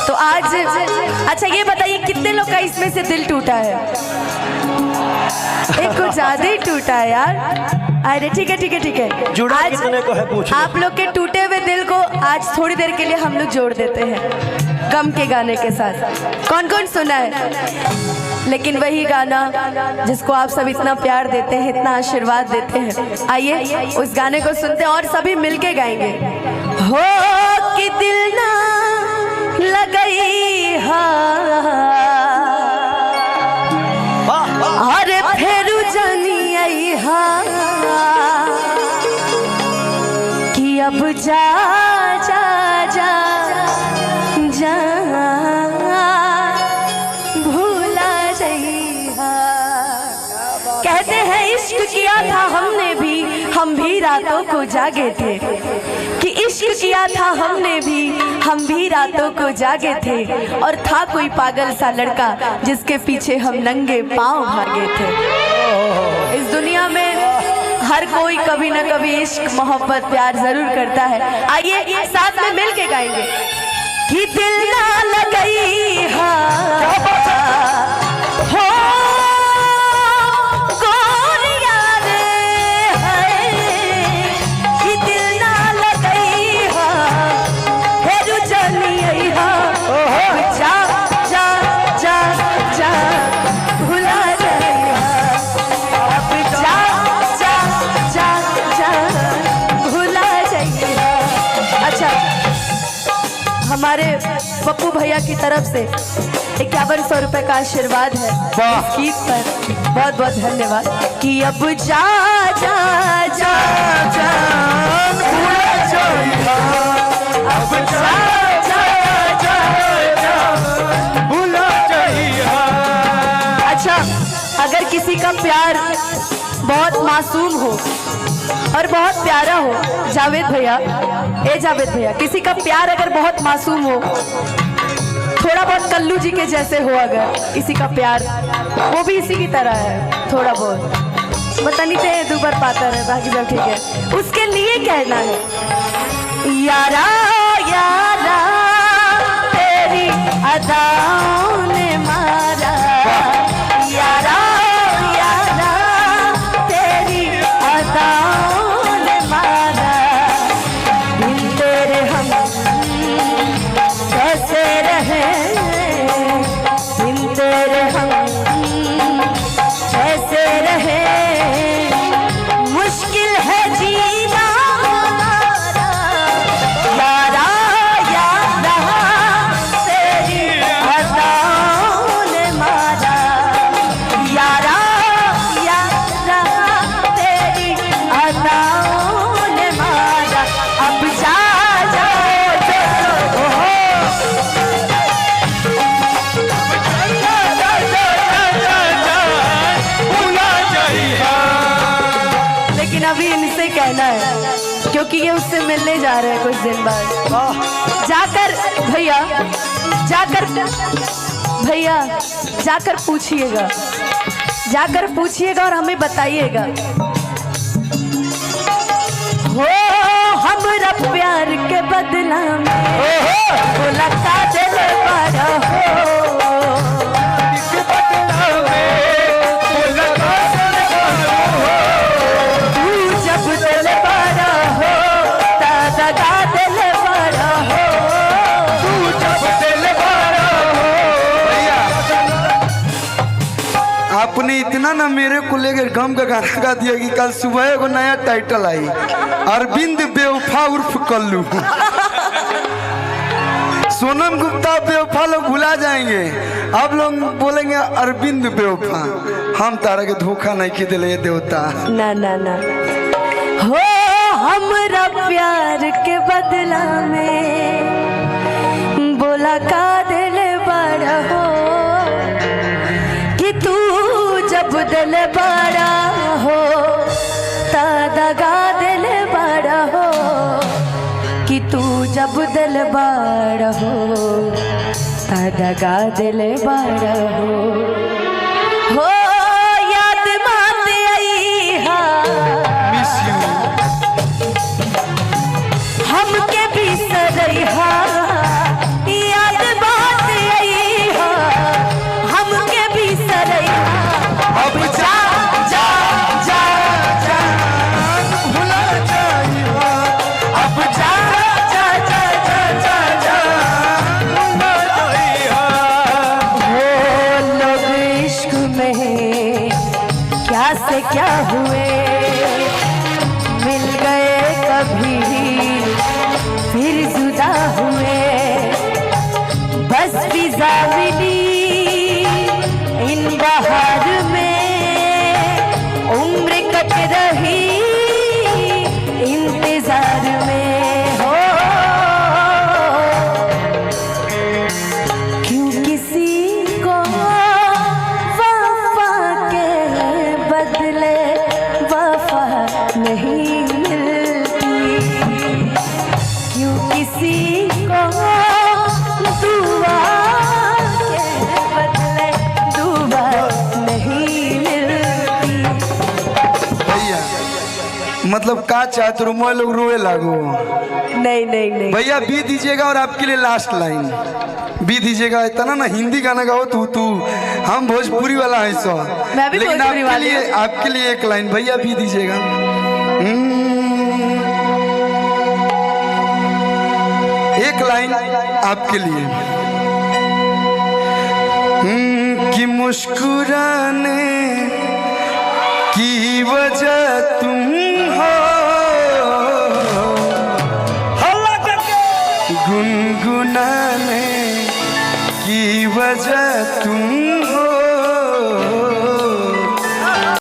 तो आज अच्छा ये बताइए कितने लोग का इसमें से दिल टूटा है? एक कुछ ज्यादा ही टूटा है यार। अरे ठीक है ठीक है ठीक है, आज को है पूछ आप लोग के टूटे हुए दिल को आज थोड़ी देर के लिए हम लोग जोड़ देते हैं गम के गाने के साथ। कौन कौन सुना है? लेकिन वही गाना जिसको आप सब इतना प्यार देते हैं, इतना आशीर्वाद देते हैं, आइए उस गाने को सुनते हैं और सभी मिलके गाएंगे। हो कि दिल ना लगई हा अरे फेरू जानी आई हा कि अब जा जा जा जा भूला जइहा। कहते हैं इश्क किया था हमने भी, हम भी रातों को जागे थे, कि इश्क किया था हमने भी, हम भी रातों को जागे थे, और था कोई पागल सा लड़का जिसके पीछे हम नंगे पांव भागे थे। इस दुनिया में हर कोई कभी न कभी इश्क मोहब्बत प्यार जरूर करता है। आइए साथ में मिल के गाएंगे कि दिल ना लगई हा हो गोरिया रे है कि दिल ना लगई हा फेरू जानी आई हा जा जा जा जा भुला जाइहा अब जा जा जा जा भुला जाइहा। अच्छा हमारे पप्पू भैया की तरफ से 5100 रुपए का आशीर्वाद है इस गीत पर, बहुत बहुत धन्यवाद। कि अब जा जा जा जा भूला जाइहा अब जा जा जा जा भूला जाइहा। अच्छा अगर किसी का प्यार बहुत मासूम हो और बहुत प्यारा हो, जावेद भैया, ए जावेद भैया, किसी का प्यार अगर बहुत मासूम हो, थोड़ा बहुत कल्लू जी के जैसे हो, अगर किसी का प्यार वो भी इसी की तरह है, थोड़ा बहुत बता नहीं थे दुबर पाता है, बाकी सब ठीक है, उसके लिए कहना है यारा यारा तेरी अदाओं ने मारा, यारा यारा तेरी अदाओं ने मारा, बिन तेरे हम कैसे रहे, बिन तेरे हम कैसे रहे, मुश्किल है जीना हमारा, यारा यारा तेरी अदाओं ने मारा, यारा यारा तेरी अदाओं ने मारा, अब जा जा जा लेकिन अभी इनसे कहना है क्योंकि ये उससे मिलने जा रहे हैं कुछ दिन बाद। जाकर भैया जाकर पूछिएगा और हमें बताइएगा हो हमरा प्यार के बदला में मुलाकात दिल बड़ा हो, तू जब दिल बड़ा हो दादा दिल बड़ा हो, तू जब दिल बड़ा हो। आपने इतना ना मेरे को लेकर गम का गाना गा दिया कि कल सुबह को नया टाइटल आई, अरविंद बेवफा उर्फ कल्लू। सोनम गुप्ता बेवफा लोग भुला जाएंगे, अब लोग बोलेंगे अरविंद बेवफा। हम तारा के धोखा नहीं की दिले देवता। ना ना ना हो हमरा प्यार के बदला में बोला का दिल बड़ा हो, कि तू जब दिल बड़ा हो दादा दिल बड़ा हो, कि तू जब दिल बड़ा हो दादा दिल बड़ा हो याद मात आई हा हमके भी सरई हा याद फिजा मिली इन बहार में, उम्र कट रही इंतजार में हो। क्यों किसी को वफा के बदले वफा नहीं मिलती, क्यों किसी को दुआ के बदले दुआ नहीं मिलती। भैया मतलब का चाहते हो, मैं लोग रोए लागो। नहीं नहीं नहीं भैया बी दीजिएगा और आपके लिए लास्ट लाइन बी दीजिएगा। इतना ना हिंदी गाना गाओ तू तू, हम भोजपुरी वाला है सो, मैं भी लेकिन भोजपुरी वाली हूँ। आपके लिए एक लाइन भैया बी दीजिएगा। एक लाइन आपके लिए। कि मुस्कुराने की वजह तुम हो, गुनगुनाने की वजह तुम